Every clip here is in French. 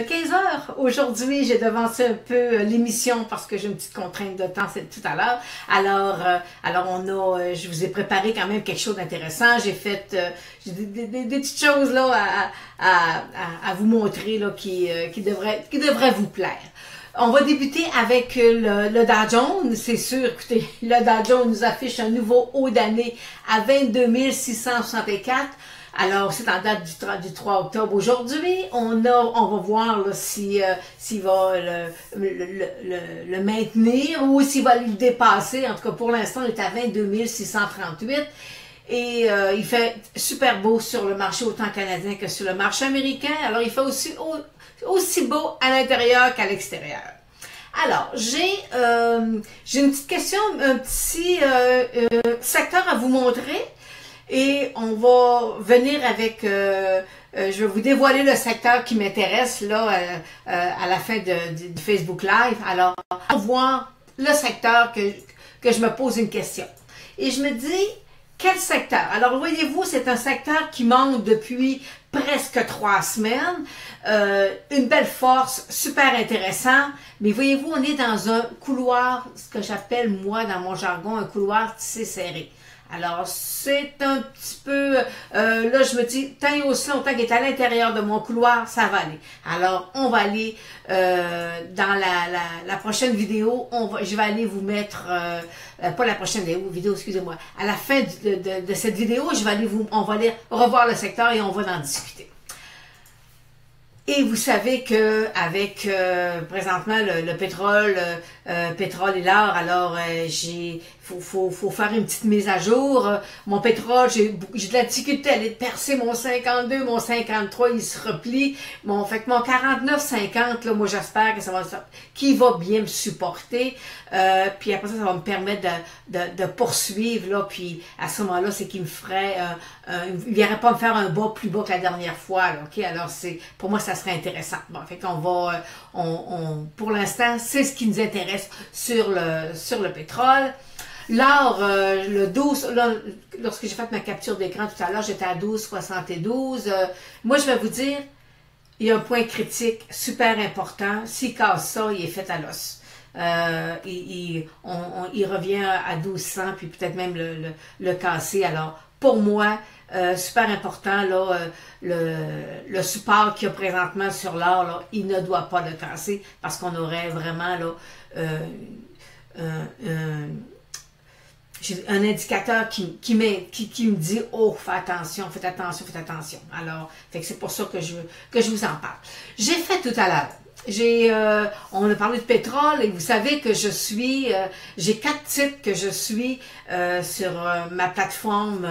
15 heures. Aujourd'hui, j'ai devancé un peu l'émission parce que j'ai une petite contrainte de temps, c'est tout à l'heure. Je vous ai préparé quand même quelque chose d'intéressant. J'ai fait des petites choses là à vous montrer là qui devraient vous plaire. On va débuter avec le Dow Jones. C'est sûr, écoutez, le Dow Jones nous affiche un nouveau haut d'année à 22 664. Alors, c'est en date du 3 octobre. Aujourd'hui, on va voir là, s'il va le maintenir ou s'il va le dépasser. En tout cas, pour l'instant, on est à 22 638. Et il fait super beau sur le marché autant canadien que sur le marché américain. Alors, il fait aussi beau à l'intérieur qu'à l'extérieur. Alors, j'ai une petite question, un petit secteur à vous montrer. Et on va venir avec, je vais vous dévoiler le secteur qui m'intéresse là à la fin du Facebook Live. Alors, on va voir le secteur que je me pose une question. Et je me dis, quel secteur? Alors, voyez-vous, c'est un secteur qui monte depuis presque 3 semaines. Une belle force, super intéressant. Mais voyez-vous, on est dans un couloir, ce que j'appelle, moi, dans mon jargon, un couloir tissé serré. Alors, c'est un petit peu, là, je me dis, tant et aussi longtemps qu'il est à l'intérieur de mon couloir, ça va aller. Alors, on va aller dans la prochaine vidéo, je vais aller vous mettre, pas la prochaine vidéo, excusez-moi, à la fin de cette vidéo, on va aller revoir le secteur et on va en discuter. Et vous savez que avec présentement le pétrole et l'or, alors faut faire une petite mise à jour. Mon pétrole, j'ai de la difficulté à aller percer mon 52, mon 53, il se replie. Fait que mon 49,50, là, moi j'espère que ça va bien me supporter. Puis après ça va me permettre de poursuivre là. Puis à ce moment-là, c'est qu'il me ferait, il viendrait pas me faire un bas plus bas que la dernière fois. Là, ok, alors pour moi ça serait intéressant. Bon, fait qu'on va, pour l'instant, c'est ce qui nous intéresse sur le pétrole. L'or, le 12, là, lorsque j'ai fait ma capture d'écran tout à l'heure, j'étais à 12,72. Moi, je vais vous dire, il y a un point critique super important. S'il casse ça, il est fait à l'os. Il revient à 1200, puis peut-être même le casser. Alors, pour moi, super important, là, le support qu'il y a présentement sur l'or, là, il ne doit pas le casser parce qu'on aurait vraiment là, j'ai un indicateur qui me dit « Oh, faites attention, faites attention, faites attention. » Alors, c'est pour ça que je vous en parle. J'ai fait tout à l'heure. On a parlé de pétrole et vous savez que j'ai 4 titres que je suis sur ma plateforme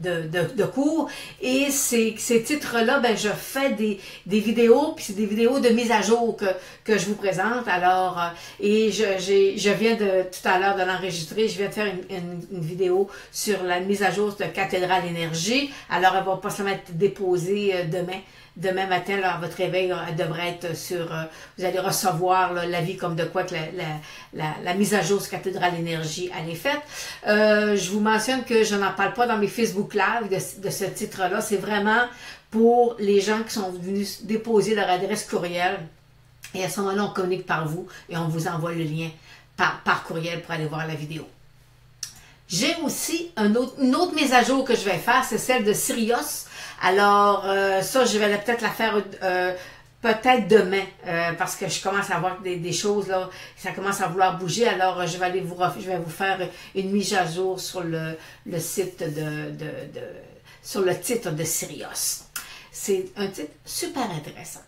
de cours et ces titres-là, ben je fais des vidéos, puis c'est des vidéos de mise à jour que je vous présente. Alors, et je viens tout à l'heure de l'enregistrer, je viens de faire une vidéo sur la mise à jour de Cathédrale Énergie. Alors, elle va pas seulement être déposée demain matin, là, à votre réveil, elle devrait être vous allez recevoir l'avis comme de quoi que la mise à jour sur Cathédrale Énergie, elle est faite. Je vous mentionne que je n'en parle pas dans mes Facebook Live de ce titre-là. C'est vraiment pour les gens qui sont venus déposer leur adresse courriel. Et à ce moment-là, on communique par vous et on vous envoie le lien par courriel pour aller voir la vidéo. J'ai aussi une autre mise à jour que je vais faire, c'est celle de Sirius. Alors, ça, je vais peut-être la faire peut-être demain, parce que je commence à voir des choses, là, ça commence à vouloir bouger. Alors, je vais vous faire une mise à jour sur le site sur le titre de Sirius. C'est un titre super intéressant.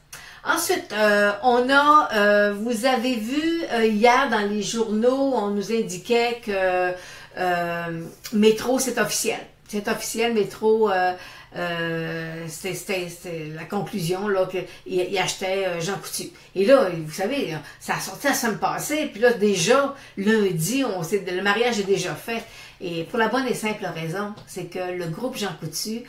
Ensuite, vous avez vu hier dans les journaux, on nous indiquait que Métro, c'est officiel. C'est officiel, Métro, c'était la conclusion là qu'il achetait Jean Coutu. Et là, vous savez, ça a sorti la semaine passée, puis là, déjà, lundi, le mariage est déjà fait. Et pour la bonne et simple raison, c'est que le groupe Jean Coutu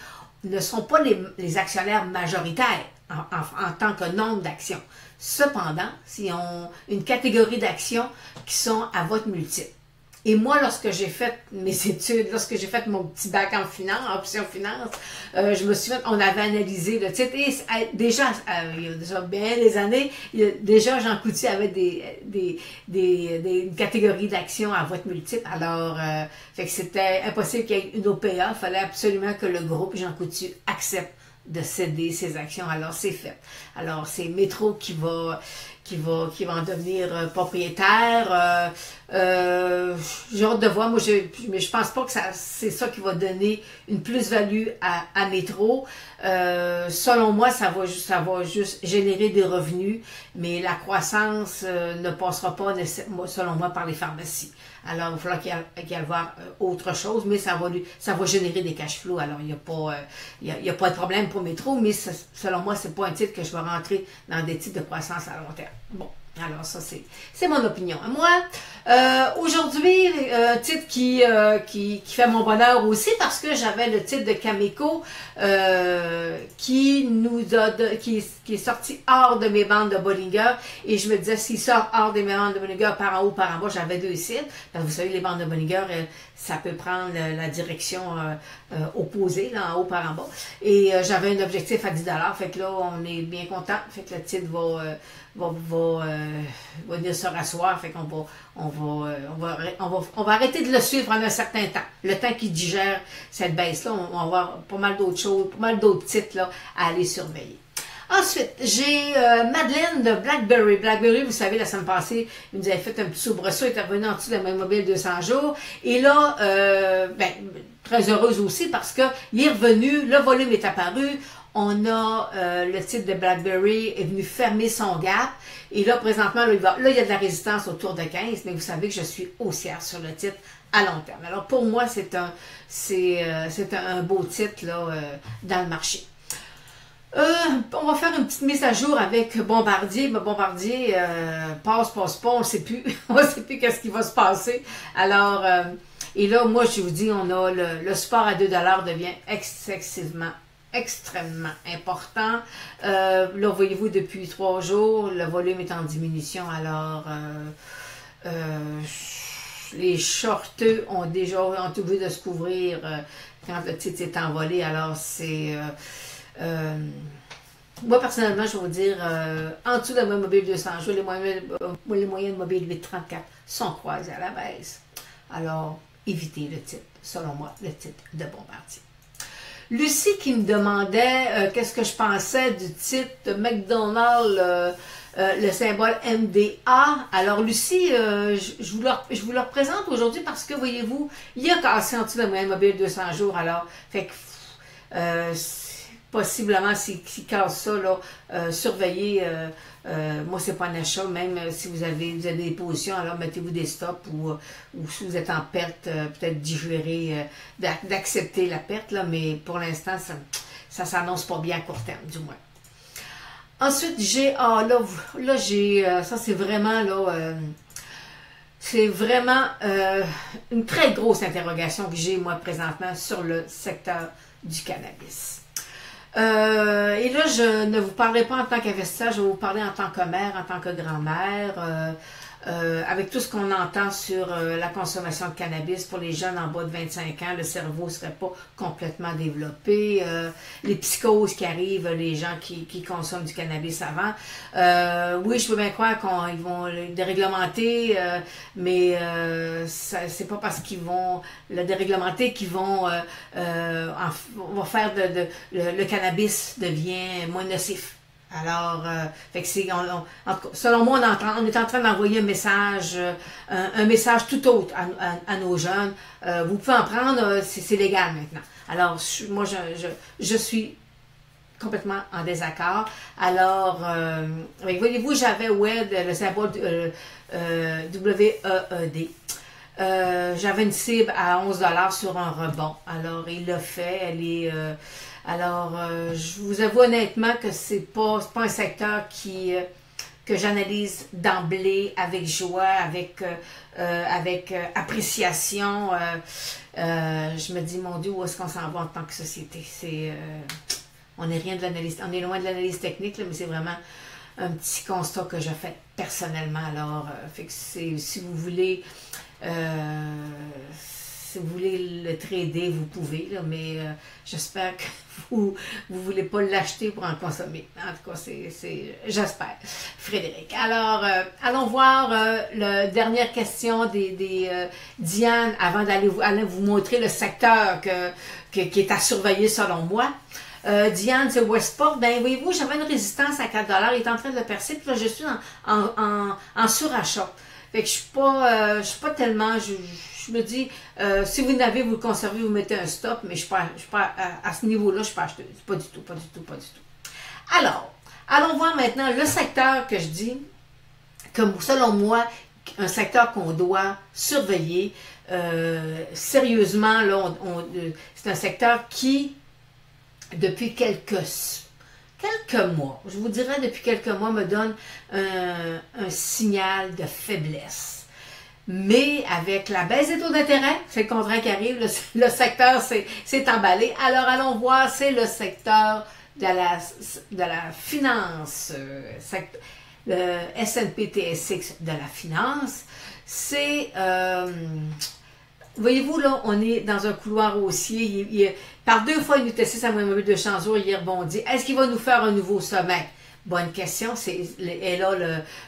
ne sont pas les actionnaires majoritaires en tant que nombre d'actions. Cependant, ils ont une catégorie d'actions qui sont à vote multiple. Et moi, lorsque j'ai fait mes études, lorsque j'ai fait mon petit bac en finance, en option finance, je me souviens qu'on avait analysé le titre. Et déjà, il y a déjà bien des années, déjà Jean Coutu avait une catégorie d'actions à vote multiple. Alors, fait que c'était impossible qu'il y ait une OPA. Il fallait absolument que le groupe Jean Coutu accepte de céder ses actions. Alors, c'est fait. Alors, c'est Métro qui va en devenir propriétaire. J'ai hâte de voir. Moi, mais je pense pas que c'est ça qui va donner une plus-value à Métro. Selon moi, ça va juste générer des revenus, mais la croissance ne passera pas, selon moi, par les pharmacies. Alors, il va falloir qu'il y ait voir autre chose, mais ça va générer des cash flows. Alors, il n'y a pas de problème pour Métro, mais selon moi, c'est pas un titre que je vais rentrer dans des titres de croissance à long terme. Bon. Alors ça, c'est mon opinion. Moi, aujourd'hui, un titre qui fait mon bonheur aussi parce que j'avais le titre de Cameco qui est sorti hors de mes bandes de Bollinger et je me disais, s'il sort hors de mes bandes de Bollinger par en haut, par en bas, j'avais deux sites. Parce que vous savez, les bandes de Bollinger, ça peut prendre la direction opposée, là, en haut par en bas. Et j'avais un objectif à 10 $. Fait que là, on est bien content. Fait que le titre va venir se rasseoir, fait qu'on va arrêter de le suivre pendant un certain temps. Le temps qu'il digère cette baisse-là, on va avoir pas mal d'autres choses, pas mal d'autres titres là, à aller surveiller. Ensuite, j'ai Madeleine de BlackBerry. BlackBerry, vous savez, la semaine passée, il nous avait fait un petit soubresaut, il est revenu en dessous de la même mobile 200 jours. Et là, très heureuse aussi parce que il est revenu, le volume est apparu. On a le titre de BlackBerry est venu fermer son gap. Et là, présentement, là, il y a de la résistance autour de 15, mais vous savez que je suis haussière sur le titre à long terme. Alors, pour moi, c'est un beau titre là, dans le marché. On va faire une petite mise à jour avec Bombardier. Mais Bombardier passe pas, on ne sait plus. On ne sait plus qu'est-ce qui va se passer. Alors, et là, moi, je vous dis, on a le support à 2 $ devient extrêmement important. Là, voyez-vous, depuis 3 jours, le volume est en diminution. Alors, les shorteux ont oublié de se couvrir quand le titre est envolé. Alors, c'est... moi, personnellement, je vais vous dire, en dessous de la mobile 200 jours, les moyennes mobiles 834 sont croisées à la baisse. Alors, évitez le titre, selon moi, le titre de Bombardier. Lucie qui me demandait qu'est-ce que je pensais du titre de McDonald's, le symbole MDA. Alors Lucie, je vous le représente aujourd'hui parce que, voyez-vous, il a cassé en dessous de la moyenne mobile 200 jours. Alors, fait que possiblement, s'il casse ça, là, surveillez. Moi, c'est pas un achat, même si vous avez des positions, alors mettez-vous des stops ou si vous êtes en perte, peut-être digérer, d'accepter la perte, là, mais pour l'instant, ça s'annonce pas bien à court terme, du moins. Ensuite, ça c'est vraiment, là, une très grosse interrogation que j'ai, moi, présentement, sur le secteur du cannabis. Et là, je ne vous parlerai pas en tant qu'investisseur, je vais vous parler en tant que mère, en tant que grand-mère, avec tout ce qu'on entend sur la consommation de cannabis pour les jeunes en bas de 25 ans, le cerveau ne serait pas complètement développé, les psychoses qui arrivent, les gens qui consomment du cannabis avant. Oui, je peux bien croire qu'ils vont le déréglementer, mais c'est pas parce qu'ils vont le déréglementer qu'ils vont faire le cannabis devient moins nocif. Alors, fait que selon moi, on est en train d'envoyer un message tout autre à nos jeunes. Vous pouvez en prendre, c'est légal maintenant. Alors, moi, je suis complètement en désaccord. Alors, voyez-vous, j'avais WED, le symbole WEED. J'avais une cible à 11 $ sur un rebond. Alors, il l'a fait. Elle est... je vous avoue honnêtement que c'est pas un secteur que j'analyse d'emblée avec joie, avec appréciation. Je me dis, mon Dieu, où est-ce qu'on s'en va en tant que société? On est loin de l'analyse technique, là, mais c'est vraiment un petit constat que je fais personnellement. Alors, fait que si vous voulez Si vous voulez le trader, vous pouvez, là, mais j'espère que vous ne voulez pas l'acheter pour en consommer. En tout cas, j'espère. Frédéric. Alors, allons voir la dernière question Diane, avant d'aller vous montrer le secteur qui est à surveiller selon moi. Diane, c'est Westport. Ben, voyez-vous, j'avais une résistance à 4 $. Il est en train de le percer. Puis là, je suis en surachat. Fait que je suis pas tellement... Je me dis, si vous n'avez, vous le conservez, vous mettez un stop, mais je suis pas à ce niveau-là, je ne suis pas acheteuse. Pas du tout, pas du tout, pas du tout. Alors, allons voir maintenant le secteur que je dis, comme selon moi, un secteur qu'on doit surveiller. Sérieusement, là, c'est un secteur qui, depuis quelques mois, je vous dirais depuis quelques mois, me donne un signal de faiblesse. Mais avec la baisse des taux d'intérêt, c'est le contraire qui arrive, le secteur s'est emballé. Alors allons voir, c'est le secteur de la finance, le S&P TSX de la finance. C'est, voyez-vous là, on est dans un couloir haussier. Par 2 fois, il nous testait sa moyenne mobile de 100 jours, il rebondit. Est-ce qu'il va nous faire un nouveau sommet? Bonne question, est là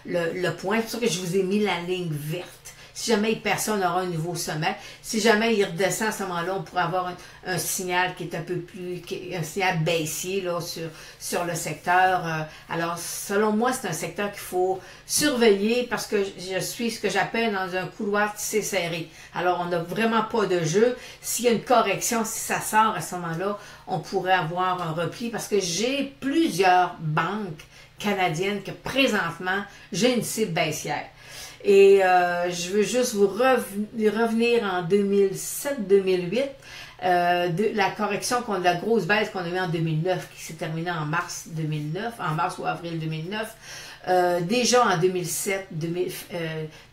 le point. C'est pour ça que je vous ai mis la ligne verte. Si jamais personne n'aura un nouveau sommet, si jamais il redescend à ce moment-là, on pourrait avoir un signal qui est un peu plus, un signal baissier là, sur le secteur. Alors, selon moi, c'est un secteur qu'il faut surveiller parce que je suis ce que j'appelle dans un couloir tissé serré. Alors, on n'a vraiment pas de jeu. S'il y a une correction, si ça sort à ce moment-là, on pourrait avoir un repli parce que j'ai plusieurs banques canadiennes que présentement, j'ai une cible baissière. Et je veux juste vous revenir en 2007-2008, la correction, la grosse baisse qu'on a eue en 2009, qui s'est terminée en mars 2009, en mars ou avril 2009. Déjà en 2007,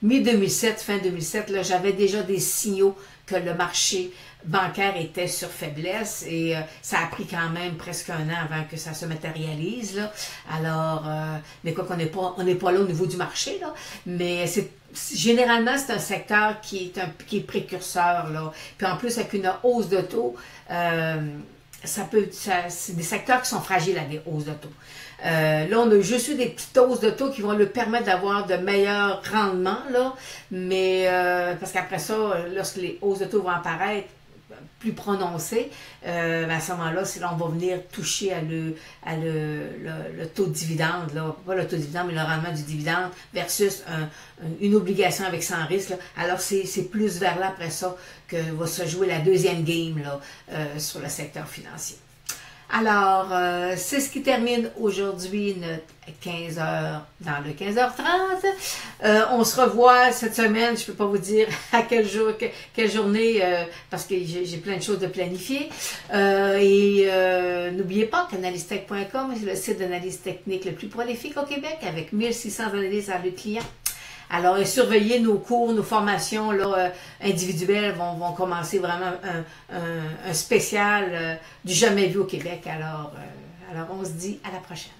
mi-2007, fin 2007, là, j'avais déjà des signaux que le marché bancaire était sur faiblesse et ça a pris quand même presque 1 an avant que ça se matérialise. Là. Alors, mais quoi qu'on on n'est pas là au niveau du marché, là, mais généralement, c'est un secteur qui est précurseur. Là. Puis en plus, avec une hausse de taux, c'est des secteurs qui sont fragiles à des hausses de taux. Là, on a juste eu des petites hausses de taux qui vont lui permettre d'avoir de meilleurs rendements, là, mais parce qu'après ça, lorsque les hausses de taux vont apparaître plus prononcées, à ce moment-là, c'est là on va venir toucher le taux de dividende, là, pas le taux de dividende, mais le rendement du dividende versus une obligation avec sans risque. Là. Alors, c'est plus vers là, après ça, que va se jouer la deuxième game là, sur le secteur financier. Alors, c'est ce qui termine aujourd'hui notre 15h dans le 15h30. On se revoit cette semaine, je ne peux pas vous dire à quel jour, quelle journée, parce que j'ai plein de choses de planifier. N'oubliez pas qu'analystech.com est le site d'analyse technique le plus prolifique au Québec, avec 1600 analyses à le client. Alors, surveillez nos cours, nos formations là, individuelles vont commencer vraiment un spécial du jamais vu au Québec. Alors, on se dit à la prochaine.